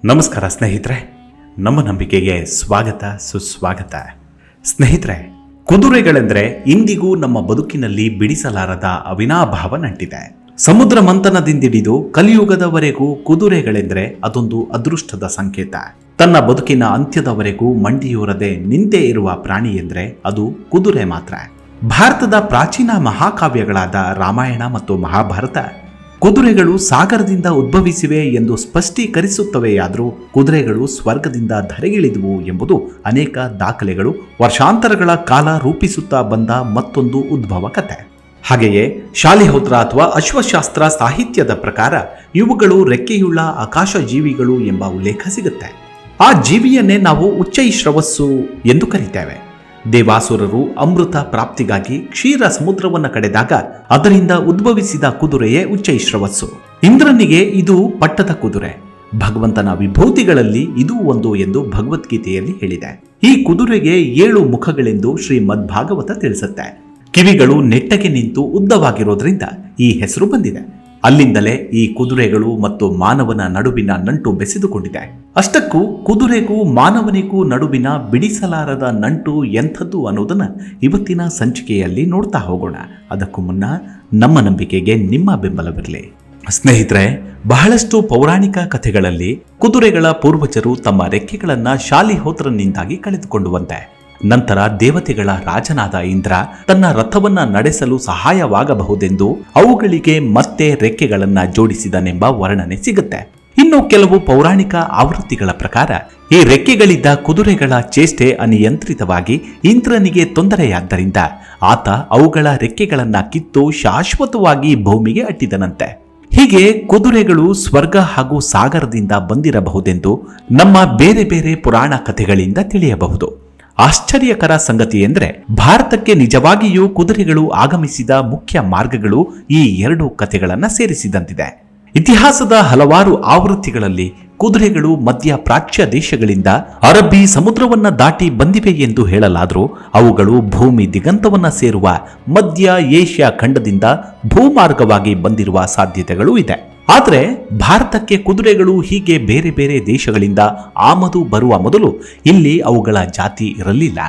ನಮಸ್ಕಾರ ಸ್ನೇಹಿತರೆ, ನಮ್ಮ ನಂಬಿಕೆಗೆ ಸ್ವಾಗತ ಸುಸ್ವಾಗತ. ಸ್ನೇಹಿತರೆ, ಕುದುರೆಗಳೆಂದರೆ ಇಂದಿಗೂ ನಮ್ಮ ಬದುಕಿನಲ್ಲಿ ಬಿಡಿಸಲಾರದ ಅವಿನಾಭಾವ ನಂಟಿದೆ. ಸಮುದ್ರ ಮಂಥನದಿಂದಿಡಿದು ಕಲಿಯುಗದವರೆಗೂ ಕುದುರೆಗಳೆಂದರೆ ಅದೊಂದು ಅದೃಷ್ಟದ ಸಂಕೇತ. ತನ್ನ ಬದುಕಿನ ಅಂತ್ಯದವರೆಗೂ ಮಂಡಿಯೂರದೆ ನಿಂತೇ ಇರುವ ಪ್ರಾಣಿ ಎಂದರೆ ಅದು ಕುದುರೆ ಮಾತ್ರ. ಭಾರತದ ಪ್ರಾಚೀನ ಮಹಾಕಾವ್ಯಗಳಾದ ರಾಮಾಯಣ ಮತ್ತು ಮಹಾಭಾರತ ಕುದುರೆಗಳು ಸಾಗರದಿಂದ ಉದ್ಭವಿಸಿವೆ ಎಂದು ಸ್ಪಷ್ಟೀಕರಿಸುತ್ತವೆಯಾದರೂ ಕುದುರೆಗಳು ಸ್ವರ್ಗದಿಂದ ಧರೆಗಿಳಿದುವು ಎಂಬುದು ಅನೇಕ ದಾಖಲೆಗಳು ವರ್ಷಾಂತರಗಳ ಕಾಲ ರೂಪಿಸುತ್ತಾ ಬಂದ ಮತ್ತೊಂದು ಉದ್ಭವ ಕಥೆ. ಹಾಗೆಯೇ ಶಾಲಿಹೋತ್ರ ಅಥವಾ ಅಶ್ವಶಾಸ್ತ್ರ ಸಾಹಿತ್ಯದ ಪ್ರಕಾರ ಇವುಗಳು ರೆಕ್ಕೆಯುಳ್ಳ ಆಕಾಶ ಜೀವಿಗಳು ಎಂಬ ಉಲ್ಲೇಖ ಸಿಗುತ್ತೆ. ಆ ಜೀವಿಯನ್ನೇ ನಾವು ಉಚ್ಚೈಶ್ರವಸ್ಸು ಎಂದು ಕರೀತೇವೆ. ದೇವಾಸುರರು ಅಮೃತ ಪ್ರಾಪ್ತಿಗಾಗಿ ಕ್ಷೀರ ಸಮುದ್ರವನ್ನು ಕಡೆದಾಗ ಅದರಿಂದ ಉದ್ಭವಿಸಿದ ಕುದುರೆಯೇ ಉಚ್ಚೈಶ್ರವಸ್ಸು. ಇಂದ್ರನಿಗೆ ಇದು ಪಟ್ಟದ ಕುದುರೆ. ಭಗವಂತನ ವಿಭೂತಿಗಳಲ್ಲಿ ಇದು ಒಂದು ಎಂದು ಭಗವದ್ಗೀತೆಯಲ್ಲಿ ಹೇಳಿದೆ. ಈ ಕುದುರೆಗೆ 7 ಮುಖಗಳೆಂದು ಶ್ರೀಮದ್ ಭಾಗವತ ತಿಳಿಸುತ್ತೆ. ಕಿವಿಗಳು ನೆಟ್ಟಗೆ ನಿಂತು ಉದ್ದವಾಗಿರೋದ್ರಿಂದ ಈ ಹೆಸರು ಬಂದಿದೆ. ಅಲ್ಲಿಂದಲೇ ಈ ಕುದುರೆಗಳು ಮತ್ತು ಮಾನವನ ನಡುವಿನ ನಂಟು ಬೆಸೆದುಕೊಂಡಿದೆ. ಅಷ್ಟಕ್ಕೂ ಕುದುರೆಗೂ ಮಾನವನಿಗೂ ನಡುವಿನ ಬಿಡಿಸಲಾರದ ನಂಟು ಎಂಥದ್ದು ಅನ್ನೋದನ್ನ ಇವತ್ತಿನ ಸಂಚಿಕೆಯಲ್ಲಿ ನೋಡ್ತಾ ಹೋಗೋಣ. ಅದಕ್ಕೂ ಮುನ್ನ ನಮ್ಮ ನಂಬಿಕೆಗೆ ನಿಮ್ಮ ಬೆಂಬಲವಿರಲಿ. ಸ್ನೇಹಿತರೆ, ಬಹಳಷ್ಟು ಪೌರಾಣಿಕ ಕಥೆಗಳಲ್ಲಿ ಕುದುರೆಗಳ ಪೂರ್ವಜರು ತಮ್ಮ ರೆಕ್ಕೆಗಳನ್ನ ಶಾಲಿಹೋತ್ರನಿಂದಾಗಿ ಕಳೆದುಕೊಂಡುವಂತೆ, ನಂತರ ದೇವತೆಗಳ ರಾಜನಾದ ಇಂದ್ರ ತನ್ನ ರಥವನ್ನ ನಡೆಸಲು ಸಹಾಯವಾಗಬಹುದೆಂದು ಅವುಗಳಿಗೆ ಮತ್ತೆ ರೆಕ್ಕೆಗಳನ್ನ ಜೋಡಿಸಿದನೆಂಬ ವರ್ಣನೆ ಸಿಗುತ್ತೆ. ಇನ್ನು ಕೆಲವು ಪೌರಾಣಿಕ ಆವೃತ್ತಿಗಳ ಪ್ರಕಾರ ಈ ರೆಕ್ಕೆಗಳಿದ್ದ ಕುದುರೆಗಳ ಚೇಷ್ಟೆ ಅನಿಯಂತ್ರಿತವಾಗಿ ಇಂದ್ರನಿಗೆ ತೊಂದರೆಯಾದ್ದರಿಂದ ಆತ ಅವುಗಳ ರೆಕ್ಕೆಗಳನ್ನ ಕಿತ್ತು ಶಾಶ್ವತವಾಗಿ ಭೂಮಿಗೆ ಅಟ್ಟಿದನಂತೆ. ಹೀಗೆ ಕುದುರೆಗಳು ಸ್ವರ್ಗ ಹಾಗೂ ಸಾಗರದಿಂದ ಬಂದಿರಬಹುದೆಂದು ನಮ್ಮ ಬೇರೆ ಬೇರೆ ಪುರಾಣ ಕಥೆಗಳಿಂದ ತಿಳಿಯಬಹುದು. ಆಶ್ಚರ್ಯಕರ ಸಂಗತಿ ಎಂದರೆ ಭಾರತಕ್ಕೆ ನಿಜವಾಗಿಯೂ ಕುದುರೆಗಳು ಆಗಮಿಸಿದ ಮುಖ್ಯ ಮಾರ್ಗಗಳು ಈ 2 ಕಥೆಗಳನ್ನ ಸೇರಿಸಿದಂತಿದೆ. ಇತಿಹಾಸದ ಹಲವಾರು ಆವೃತ್ತಿಗಳಲ್ಲಿ ಕುದುರೆಗಳು ಮಧ್ಯ ಪ್ರಾಚ್ಯ ದೇಶಗಳಿಂದ ಅರಬ್ಬಿ ಸಮುದ್ರವನ್ನ ದಾಟಿ ಬಂದಿವೆ ಎಂದು ಹೇಳಲಾದರೂ ಅವುಗಳು ಭೂಮಿ ದಿಗಂತವನ್ನ ಸೇರುವ ಮಧ್ಯ ಏಷ್ಯಾ ಖಂಡದಿಂದ ಭೂಮಾರ್ಗವಾಗಿ ಬಂದಿರುವ ಸಾಧ್ಯತೆಗಳು ಇದೆ. ಆದರೆ ಭಾರತಕ್ಕೆ ಕುದುರೆಗಳು ಹೀಗೆ ಬೇರೆ ಬೇರೆ ದೇಶಗಳಿಂದ ಆಮದು ಬರುವ ಮೊದಲು ಇಲ್ಲಿ ಅವುಗಳ ಜಾತಿ ಇರಲಿಲ್ಲ.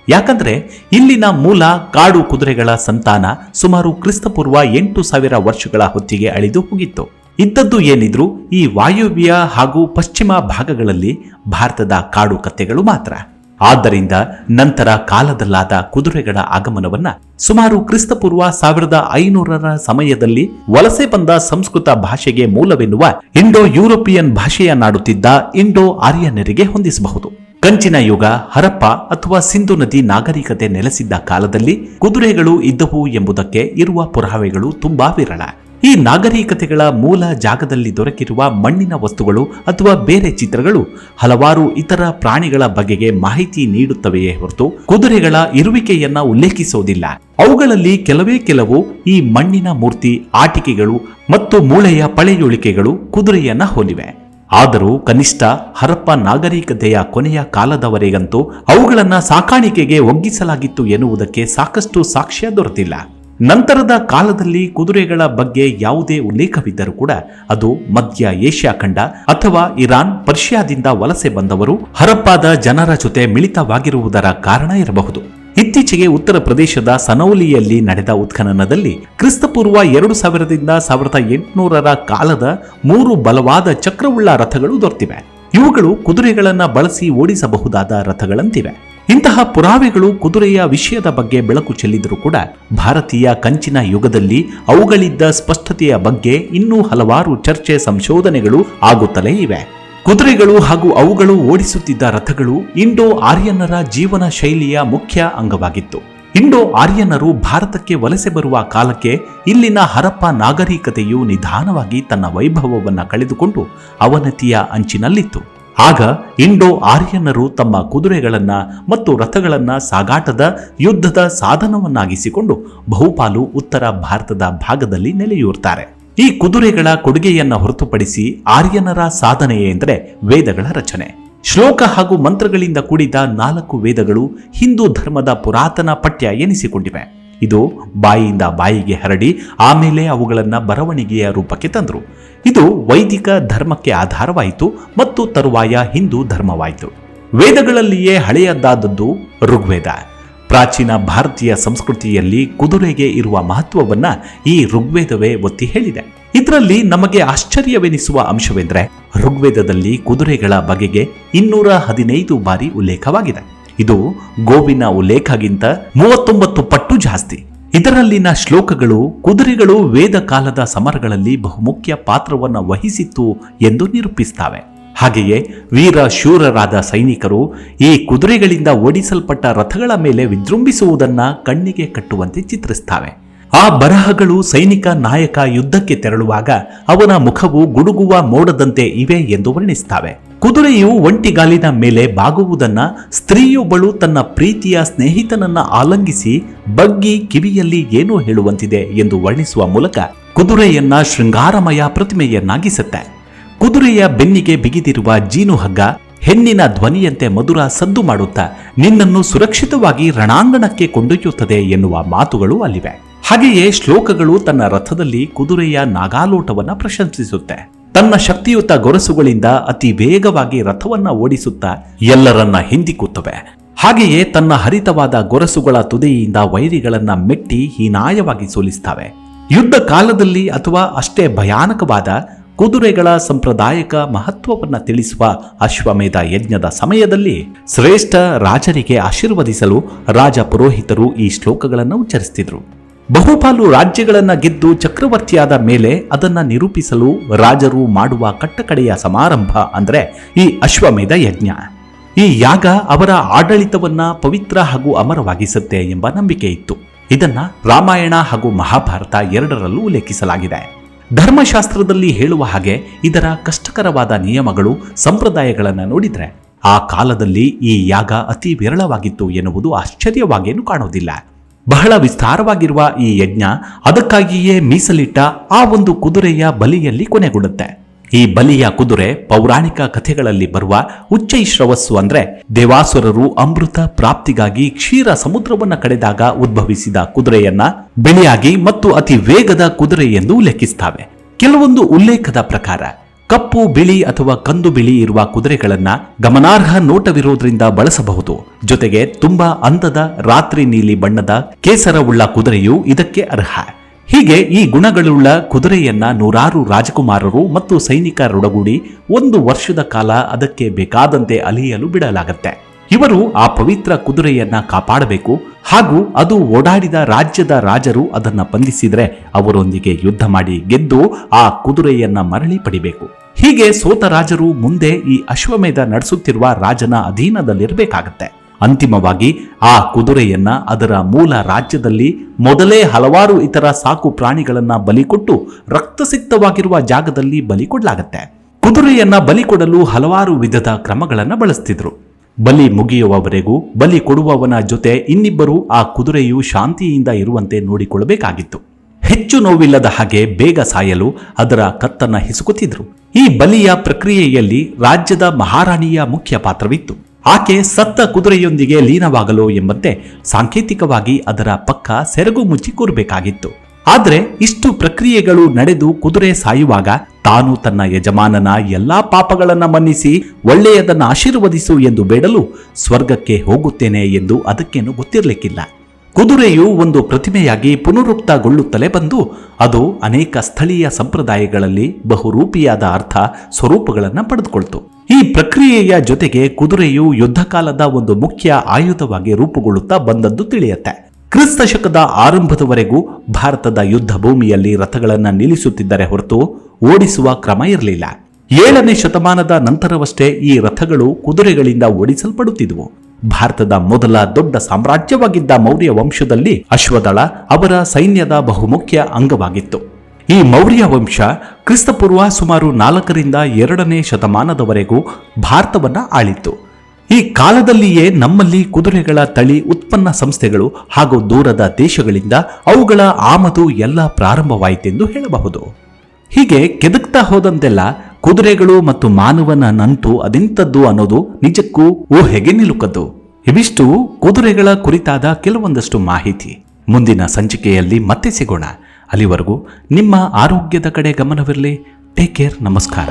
ಯಾಕಂದ್ರೆ ಇಲ್ಲಿನ ಮೂಲ ಕಾಡು ಕುದುರೆಗಳ ಸಂತಾನ ಸುಮಾರು ಕ್ರಿಸ್ತಪೂರ್ವ 8000 ವರ್ಷಗಳ ಹೊತ್ತಿಗೆ ಅಳಿದು ಹೋಗಿತ್ತು. ಇದ್ದದ್ದು ಏನಿದ್ರು ಈ ವಾಯುವ್ಯ ಹಾಗೂ ಪಶ್ಚಿಮ ಭಾಗಗಳಲ್ಲಿ ಭಾರತದ ಕಾಡು ಕತ್ತೆಗಳು ಮಾತ್ರ. ಆದ್ದರಿಂದ ನಂತರ ಕಾಲದಲ್ಲಾದ ಕುದುರೆಗಳ ಆಗಮನವನ್ನ ಸುಮಾರು ಕ್ರಿಸ್ತಪೂರ್ವ 1500ರ ಸಮಯದಲ್ಲಿ ವಲಸೆ ಬಂದ ಸಂಸ್ಕೃತ ಭಾಷೆಗೆ ಮೂಲವೆನ್ನುವ ಇಂಡೋ ಯುರೋಪಿಯನ್ ಭಾಷೆಯನ್ನಾಡುತ್ತಿದ್ದ ಇಂಡೋ ಆರ್ಯನರಿಗೆ ಹೊಂದಿಸಬಹುದು. ಕಂಚಿನ ಯುಗ, ಹರಪ್ಪ ಅಥವಾ ಸಿಂಧು ನದಿ ನಾಗರಿಕತೆ ನೆಲೆಸಿದ್ದ ಕಾಲದಲ್ಲಿ ಕುದುರೆಗಳು ಇದ್ದವು ಎಂಬುದಕ್ಕೆ ಇರುವ ಪುರಾವೆಗಳು ತುಂಬಾ ವಿರಳ. ಈ ನಾಗರಿಕತೆಗಳ ಮೂಲ ಜಾಗದಲ್ಲಿ ದೊರಕಿರುವ ಮಣ್ಣಿನ ವಸ್ತುಗಳು ಅಥವಾ ಬೇರೆ ಚಿತ್ರಗಳು ಹಲವಾರು ಇತರ ಪ್ರಾಣಿಗಳ ಬಗೆಗೆ ಮಾಹಿತಿ ನೀಡುತ್ತವೆಯೇ ಹೊರತು ಕುದುರೆಗಳ ಇರುವಿಕೆಯನ್ನ ಉಲ್ಲೇಖಿಸುವುದಿಲ್ಲ. ಅವುಗಳಲ್ಲಿ ಕೆಲವು ಈ ಮಣ್ಣಿನ ಮೂರ್ತಿ, ಆಟಿಕೆಗಳು ಮತ್ತು ಮೂಳೆಯ ಪಳೆಯುಳಿಕೆಗಳು ಕುದುರೆಯನ್ನ ಹೋಲಿವೆ. ಆದರೂ ಕನಿಷ್ಠ ಹರಪ್ಪ ನಾಗರಿಕತೆಯ ಕೊನೆಯ ಕಾಲದವರೆಗಂತೂ ಅವುಗಳನ್ನ ಸಾಕಾಣಿಕೆಗೆ ಒಗ್ಗಿಸಲಾಗಿತ್ತು ಎನ್ನುವುದಕ್ಕೆ ಸಾಕಷ್ಟು ಸಾಕ್ಷ್ಯ ದೊರೆತಿಲ್ಲ. ನಂತರದ ಕಾಲದಲ್ಲಿ ಕುದುರೆಗಳ ಬಗ್ಗೆ ಯಾವುದೇ ಉಲ್ಲೇಖವಿದ್ದರೂ ಕೂಡ ಅದು ಮಧ್ಯ ಏಷ್ಯಾ ಖಂಡ ಅಥವಾ ಇರಾನ್, ಪರ್ಷಿಯಾದಿಂದ ವಲಸೆ ಬಂದವರು ಹರಪ್ಪಾದ ಜನರ ಜೊತೆ ಮಿಳಿತವಾಗಿರುವುದರ ಕಾರಣ ಇರಬಹುದು. ಇತ್ತೀಚೆಗೆ ಉತ್ತರ ಪ್ರದೇಶದ ಸನೌಲಿಯಲ್ಲಿ ನಡೆದ ಉತ್ಖನನದಲ್ಲಿ ಕ್ರಿಸ್ತಪೂರ್ವ 2000ರಿಂದ 1800ರ ಕಾಲದ 3 ಬಲವಾದ ಚಕ್ರವುಳ್ಳ ರಥಗಳು ದೊರೆತಿವೆ. ಇವುಗಳು ಕುದುರೆಗಳನ್ನ ಬಳಸಿ ಓಡಿಸಬಹುದಾದ ರಥಗಳಂತಿವೆ. ಇಂತಹ ಪುರಾವೆಗಳು ಕುದುರೆಯ ವಿಷಯದ ಬಗ್ಗೆ ಬೆಳಕು ಚೆಲ್ಲಿದರೂ ಕೂಡ ಭಾರತೀಯ ಕಂಚಿನ ಯುಗದಲ್ಲಿ ಅವುಗಳಿದ್ದ ಸ್ಪಷ್ಟತೆಯ ಬಗ್ಗೆ ಇನ್ನೂ ಹಲವಾರು ಚರ್ಚೆ, ಸಂಶೋಧನೆಗಳು ಆಗುತ್ತಲೇ ಇವೆ. ಕುದುರೆಗಳು ಹಾಗೂ ಅವುಗಳು ಓಡಿಸುತ್ತಿದ್ದ ರಥಗಳು ಇಂಡೋ ಆರ್ಯನರ ಜೀವನ ಶೈಲಿಯ ಮುಖ್ಯ ಅಂಗವಾಗಿತ್ತು. ಇಂಡೋ ಆರ್ಯನರು ಭಾರತಕ್ಕೆ ವಲಸೆ ಬರುವ ಕಾಲಕ್ಕೆ ಇಲ್ಲಿನ ಹರಪ್ಪ ನಾಗರಿಕತೆಯು ನಿಧಾನವಾಗಿ ತನ್ನ ವೈಭವವನ್ನು ಕಳೆದುಕೊಂಡು ಅವನತಿಯ ಅಂಚಿನಲ್ಲಿತ್ತು. ಆಗ ಇಂಡೋ ಆರ್ಯನರು ತಮ್ಮ ಕುದುರೆಗಳನ್ನ ಮತ್ತು ರಥಗಳನ್ನ ಸಾಗಾಟದ ಯುದ್ಧದ ಸಾಧನವನ್ನಾಗಿಸಿಕೊಂಡು ಬಹುಪಾಲು ಉತ್ತರ ಭಾರತದ ಭಾಗದಲ್ಲಿ ನೆಲೆಯೂರ್ತಾರೆ. ಈ ಕುದುರೆಗಳ ಕೊಡುಗೆಯನ್ನ ಹೊರತುಪಡಿಸಿ ಆರ್ಯನರ ಸಾಧನೆ ಎಂದರೆ ವೇದಗಳ ರಚನೆ. ಶ್ಲೋಕ ಹಾಗೂ ಮಂತ್ರಗಳಿಂದ ಕೂಡಿದ 4 ವೇದಗಳು ಹಿಂದೂ ಧರ್ಮದ ಪುರಾತನ ಪಠ್ಯ ಎನಿಸಿಕೊಂಡಿವೆ. ಇದು ಬಾಯಿಯಿಂದ ಬಾಯಿಗೆ ಹರಡಿ ಆಮೇಲೆ ಅವುಗಳನ್ನು ಬರವಣಿಗೆಯ ರೂಪಕ್ಕೆ ತಂದರು. ಇದು ವೈದಿಕ ಧರ್ಮಕ್ಕೆ ಆಧಾರವಾಯಿತು ಮತ್ತು ತರುವಾಯ ಹಿಂದೂ ಧರ್ಮವಾಯಿತು. ವೇದಗಳಲ್ಲಿಯೇ ಹಳೆಯದಾದದ್ದು ಋಗ್ವೇದ. ಪ್ರಾಚೀನ ಭಾರತೀಯ ಸಂಸ್ಕೃತಿಯಲ್ಲಿ ಕುದುರೆಗೆ ಇರುವ ಮಹತ್ವವನ್ನ ಈ ಋಗ್ವೇದವೇ ಒತ್ತಿ ಹೇಳಿದೆ. ಇದರಲ್ಲಿ ನಮಗೆ ಆಶ್ಚರ್ಯವೆನಿಸುವ ಅಂಶವೆಂದರೆ ಋಗ್ವೇದದಲ್ಲಿ ಕುದುರೆಗಳ ಬಗೆಗೆ 215 ಬಾರಿ ಉಲ್ಲೇಖವಾಗಿದೆ. ಇದು ಗೋವಿನ ಉಲ್ಲೇಖಗಿಂತ 39 ಪಟ್ಟು ಜಾಸ್ತಿ. ಇದರಲ್ಲಿನ ಶ್ಲೋಕಗಳು ಕುದುರೆಗಳು ವೇದ ಕಾಲದ ಸಮರಗಳಲ್ಲಿ ಬಹುಮುಖ್ಯ ಪಾತ್ರವನ್ನು ವಹಿಸಿತ್ತು ಎಂದು ನಿರೂಪಿಸುತ್ತವೆ. ಹಾಗೆಯೇ ವೀರ ಶೂರರಾದ ಸೈನಿಕರು ಈ ಕುದುರೆಗಳಿಂದ ಓಡಿಸಲ್ಪಟ್ಟ ರಥಗಳ ಮೇಲೆ ವಿಜೃಂಭಿಸುವುದನ್ನ ಕಣ್ಣಿಗೆ ಕಟ್ಟುವಂತೆ ಚಿತ್ರಿಸುತ್ತವೆ. ಆ ಬರಹಗಳು ಸೈನಿಕ ನಾಯಕ ಯುದ್ಧಕ್ಕೆ ತೆರಳುವಾಗ ಅವನ ಮುಖವು ಗುಡುಗುವ ಮೋಡದಂತೆ ಇವೆ ಎಂದು ವರ್ಣಿಸುತ್ತವೆ. ಕುದುರೆಯು ಒಂಟಿಗಾಲಿನ ಮೇಲೆ ಬಾಗುವುದನ್ನ ಸ್ತ್ರೀಯೊಬ್ಬಳು ತನ್ನ ಪ್ರೀತಿಯ ಸ್ನೇಹಿತನನ್ನ ಆಲಂಗಿಸಿ ಬಗ್ಗಿ ಕಿವಿಯಲ್ಲಿ ಏನೋ ಹೇಳುವಂತಿದೆ ಎಂದು ವರ್ಣಿಸುವ ಮೂಲಕ ಕುದುರೆಯನ್ನ ಶೃಂಗಾರಮಯ ಪ್ರತಿಮೆಯನ್ನಾಗಿಸುತ್ತೆ. ಕುದುರೆಯ ಬೆನ್ನಿಗೆ ಬಿಗಿದಿರುವ ಜೀನು ಹಗ್ಗ ಹೆಣ್ಣಿನ ಧ್ವನಿಯಂತೆ ಮಧುರ ಸದ್ದು ಮಾಡುತ್ತಾ ನಿನ್ನನ್ನು ಸುರಕ್ಷಿತವಾಗಿ ರಣಾಂಗಣಕ್ಕೆ ಕೊಂಡೊಯ್ಯುತ್ತದೆ ಎನ್ನುವ ಮಾತುಗಳು ಅಲ್ಲಿವೆ. ಹಾಗೆಯೇ ಶ್ಲೋಕಗಳು ತನ್ನ ರಥದಲ್ಲಿ ಕುದುರೆಯ ನಾಗಾಲೋಟವನ್ನ ಪ್ರಶಂಸಿಸುತ್ತೆ. ತನ್ನ ಶಕ್ತಿಯುತ ಗೊರಸುಗಳಿಂದ ಅತಿ ವೇಗವಾಗಿ ರಥವನ್ನ ಓಡಿಸುತ್ತಾ ಎಲ್ಲರನ್ನ ಹಿಂದಿಕ್ಕುತ್ತವೆ. ಹಾಗೆಯೇ ತನ್ನ ಹರಿತವಾದ ಗೊರಸುಗಳ ತುದಿಯಿಂದ ವೈರಿಗಳನ್ನ ಮೆಟ್ಟಿ ಹೀನಾಯವಾಗಿ ಸೋಲಿಸುತ್ತವೆ. ಯುದ್ಧ ಕಾಲದಲ್ಲಿ ಅಥವಾ ಅಷ್ಟೇ ಭಯಾನಕವಾದ ಕುದುರೆಗಳ ಸಂಪ್ರದಾಯಕ ಮಹತ್ವವನ್ನು ತಿಳಿಸುವ ಅಶ್ವಮೇಧ ಯಜ್ಞದ ಸಮಯದಲ್ಲಿ ಶ್ರೇಷ್ಠ ರಾಜರಿಗೆ ಆಶೀರ್ವದಿಸಲು ರಾಜ ಪುರೋಹಿತರು ಈ ಶ್ಲೋಕಗಳನ್ನು ಉಚ್ಚರಿಸುತ್ತಿದ್ರು. ಬಹುಪಾಲು ರಾಜ್ಯಗಳನ್ನ ಗೆದ್ದು ಚಕ್ರವರ್ತಿಯಾದ ಮೇಲೆ ಅದನ್ನ ನಿರೂಪಿಸಲು ರಾಜರು ಮಾಡುವ ಕಟ್ಟಕಡೆಯ ಸಮಾರಂಭ ಅಂದ್ರೆ ಈ ಅಶ್ವಮೇಧ ಯಜ್ಞ. ಈ ಯಾಗ ಅವರ ಆಡಳಿತವನ್ನ ಪವಿತ್ರ ಹಾಗೂ ಅಮರವಾಗಿಸುತ್ತೆ ಎಂಬ ನಂಬಿಕೆ ಇತ್ತು. ಇದನ್ನ ರಾಮಾಯಣ ಹಾಗೂ ಮಹಾಭಾರತ ಎರಡರಲ್ಲೂ ಉಲ್ಲೇಖಿಸಲಾಗಿದೆ. ಧರ್ಮಶಾಸ್ತ್ರದಲ್ಲಿ ಹೇಳುವ ಹಾಗೆ ಇದರ ಕಷ್ಟಕರವಾದ ನಿಯಮಗಳು ಸಂಪ್ರದಾಯಗಳನ್ನು ನೋಡಿದ್ರೆ ಆ ಕಾಲದಲ್ಲಿ ಈ ಯಾಗ ಅತಿ ವಿರಳವಾಗಿತ್ತು ಎನ್ನುವುದು ಆಶ್ಚರ್ಯವಾಗೇನು ಕಾಣುವುದಿಲ್ಲ. ಬಹಳ ವಿಸ್ತಾರವಾಗಿರುವ ಈ ಯಜ್ಞ ಅದಕ್ಕಾಗಿಯೇ ಮೀಸಲಿಟ್ಟ ಆ ಒಂದು ಕುದುರೆಯ ಬಲಿಯಲ್ಲಿ ಕೊನೆಗೊಳ್ಳುತ್ತೆ. ಈ ಬಲಿಯ ಕುದುರೆ ಪೌರಾಣಿಕ ಕಥೆಗಳಲ್ಲಿ ಬರುವ ಉಚ್ಚೈಶ್ರವಸ್ಸು ಅಂದ್ರೆ ದೇವಾಸುರರು ಅಮೃತ ಪ್ರಾಪ್ತಿಗಾಗಿ ಕ್ಷೀರ ಸಮುದ್ರವನ್ನ ಕಡೆದಾಗ ಉದ್ಭವಿಸಿದ ಕುದುರೆಯನ್ನ ಬಿಳಿಯಾಗಿ ಮತ್ತು ಅತಿ ವೇಗದ ಕುದುರೆ ಎಂದು ಉಲ್ಲೇಖಿಸುತ್ತವೆ. ಕೆಲವೊಂದು ಉಲ್ಲೇಖದ ಪ್ರಕಾರ ಕಪ್ಪು ಬಿಳಿ ಅಥವಾ ಕಂದು ಬಿಳಿ ಇರುವ ಕುದುರೆಗಳನ್ನ ಗಮನಾರ್ಹ ನೋಟವಿರುವುದರಿಂದ ಬಳಸಬಹುದು. ಜೊತೆಗೆ ತುಂಬಾ ಅಂದದ ರಾತ್ರಿ ನೀಲಿ ಬಣ್ಣದ ಕೇಸರವುಳ್ಳ ಕುದುರೆಯು ಇದಕ್ಕೆ ಅರ್ಹ. ಹೀಗೆ ಈ ಗುಣಗಳುಳ್ಳ ಕುದುರೆಯನ್ನ ನೂರಾರು ರಾಜಕುಮಾರರು ಮತ್ತು ಸೈನಿಕರೊಡಗೂಡಿ 1 ವರ್ಷದ ಕಾಲ ಅದಕ್ಕೆ ಬೇಕಾದಂತೆ ಅಲಿಯಲು ಬಿಡಲಾಗತ್ತೆ. ಇವರು ಆ ಪವಿತ್ರ ಕುದುರೆಯನ್ನ ಕಾಪಾಡಬೇಕು ಹಾಗೂ ಅದು ಓಡಾಡಿದ ರಾಜ್ಯದ ರಾಜರು ಅದನ್ನ ಬಂಧಿಸಿದ್ರೆ ಅವರೊಂದಿಗೆ ಯುದ್ಧ ಮಾಡಿ ಗೆದ್ದು ಆ ಕುದುರೆಯನ್ನ ಮರಳಿ ಪಡಿಬೇಕು. ಹೀಗೆ ಸೋತ ರಾಜರು ಮುಂದೆ ಈ ಅಶ್ವಮೇಧ ನಡೆಸುತ್ತಿರುವ ರಾಜನ ಅಧೀನದಲ್ಲಿರಬೇಕಾಗತ್ತೆ. ಅಂತಿಮವಾಗಿ ಆ ಕುದುರೆಯನ್ನ ಅದರ ಮೂಲ ರಾಜ್ಯದಲ್ಲಿ ಮೊದಲೇ ಹಲವಾರು ಇತರ ಸಾಕು ಪ್ರಾಣಿಗಳನ್ನ ಬಲಿಕೊಟ್ಟು ರಕ್ತಸಿಕ್ತವಾಗಿರುವ ಜಾಗದಲ್ಲಿ ಬಲಿ ಕೊಡಲಾಗತ್ತೆ. ಕುದುರೆಯನ್ನ ಬಲಿ ಕೊಡಲು ಹಲವಾರು ವಿಧದ ಕ್ರಮಗಳನ್ನ ಬಳಸ್ತಿದ್ರು. ಬಲಿ ಮುಗಿಯುವವರೆಗೂ ಬಲಿ ಕೊಡುವವನ ಜೊತೆ ಇನ್ನಿಬ್ಬರು ಆ ಕುದುರೆಯು ಶಾಂತಿಯಿಂದ ಇರುವಂತೆ ನೋಡಿಕೊಳ್ಳಬೇಕಾಗಿತ್ತು. ಹೆಚ್ಚು ನೋವಿಲ್ಲದ ಹಾಗೆ ಬೇಗ ಸಾಯಲು ಅದರ ಕತ್ತನ್ನ ಹಿಸುಕುತ್ತಿದ್ರು. ಈ ಬಲಿಯ ಪ್ರಕ್ರಿಯೆಯಲ್ಲಿ ರಾಜ್ಯದ ಮಹಾರಾಣಿಯ ಮುಖ್ಯ ಪಾತ್ರವಿತ್ತು. ಆಕೆ ಸತ್ತ ಕುದುರೆಯೊಂದಿಗೆ ಲೀನವಾಗಲು ಎಂಬಂತೆ ಸಾಂಕೇತಿಕವಾಗಿ ಅದರ ಪಕ್ಕ ಸೆರಗು ಮುಚ್ಚಿ ಕೂರಬೇಕಾಗಿತ್ತು. ಆದರೆ ಇಷ್ಟು ಪ್ರಕ್ರಿಯೆಗಳು ನಡೆದು ಕುದುರೆ ಸಾಯುವಾಗ ತಾನು ತನ್ನ ಯಜಮಾನನ ಎಲ್ಲಾ ಪಾಪಗಳನ್ನ ಮನ್ನಿಸಿ ಒಳ್ಳೆಯದನ್ನ ಆಶೀರ್ವದಿಸು ಎಂದು ಬೇಡಲು ಸ್ವರ್ಗಕ್ಕೆ ಹೋಗುತ್ತೇನೆ ಎಂದು ಅದಕ್ಕೇನು ಗೊತ್ತಿರಲಿಕ್ಕಿಲ್ಲ. ಕುದುರೆಯು ಒಂದು ಪ್ರತಿಮೆಯಾಗಿ ಪುನರುಕ್ತಗೊಳ್ಳುತ್ತಲೇ ಬಂದು ಅದು ಅನೇಕ ಸ್ಥಳೀಯ ಸಂಪ್ರದಾಯಗಳಲ್ಲಿ ಬಹುರೂಪಿಯಾದ ಅರ್ಥ ಸ್ವರೂಪಗಳನ್ನು ಪಡೆದುಕೊಳ್ತು. ಈ ಪ್ರಕ್ರಿಯೆಯ ಜೊತೆಗೆ ಕುದುರೆಯು ಯುದ್ಧ ಕಾಲದ ಒಂದು ಮುಖ್ಯ ಆಯುಧವಾಗಿ ರೂಪುಗೊಳ್ಳುತ್ತಾ ಬಂದದ್ದು ತಿಳಿಯುತ್ತೆ. ಕ್ರಿಸ್ತ ಶಕದ ಆರಂಭದವರೆಗೂ ಭಾರತದ ಯುದ್ಧ ಭೂಮಿಯಲ್ಲಿ ರಥಗಳನ್ನು ನಿಲ್ಲಿಸುತ್ತಿದ್ದರೆ ಹೊರತು ಓಡಿಸುವ ಕ್ರಮ ಇರಲಿಲ್ಲ. 7ನೇ ಶತಮಾನದ ನಂತರವಷ್ಟೇ ಈ ರಥಗಳು ಕುದುರೆಗಳಿಂದ ಓಡಿಸಲ್ಪಡುತ್ತಿದ್ವು. ಭಾರತದ ಮೊದಲ ದೊಡ್ಡ ಸಾಮ್ರಾಜ್ಯವಾಗಿದ್ದ ಮೌರ್ಯ ವಂಶದಲ್ಲಿ ಅಶ್ವದಳ ಅವರ ಸೈನ್ಯದ ಬಹುಮುಖ್ಯ ಅಂಗವಾಗಿತ್ತು. ಈ ಮೌರ್ಯ ವಂಶ ಕ್ರಿಸ್ತಪೂರ್ವ ಸುಮಾರು 4ರಿಂದ 2ನೇ ಶತಮಾನದವರೆಗೂ ಭಾರತವನ್ನ ಆಳಿತ್ತು. ಈ ಕಾಲದಲ್ಲಿಯೇ ನಮ್ಮಲ್ಲಿ ಕುದುರೆಗಳ ತಳಿ ಉತ್ಪನ್ನ ಸಂಸ್ಥೆಗಳು ಹಾಗೂ ದೂರದ ದೇಶಗಳಿಂದ ಅವುಗಳ ಆಮದು ಎಲ್ಲ ಪ್ರಾರಂಭವಾಯಿತೆಂದು ಹೇಳಬಹುದು. ಹೀಗೆ ಕೆದಕ್ತಾ ಹೋದಂತೆಲ್ಲ ಕುದುರೆಗಳು ಮತ್ತು ಮಾನವನ ನಂಟು ಅದೆಂಥದ್ದು ಅನ್ನೋದು ನಿಜಕ್ಕೂ ಊಹೆಗೆ ನಿಲುಕದ್ದು. ಇವಿಷ್ಟು ಕುದುರೆಗಳ ಕುರಿತಾದ ಕೆಲವೊಂದಷ್ಟು ಮಾಹಿತಿ. ಮುಂದಿನ ಸಂಚಿಕೆಯಲ್ಲಿ ಮತ್ತೆ ಸಿಗೋಣ. ಅಲ್ಲಿವರೆಗೂ ನಿಮ್ಮ ಆರೋಗ್ಯದ ಕಡೆ ಗಮನವಿರಲಿ. Take care. ನಮಸ್ಕಾರ.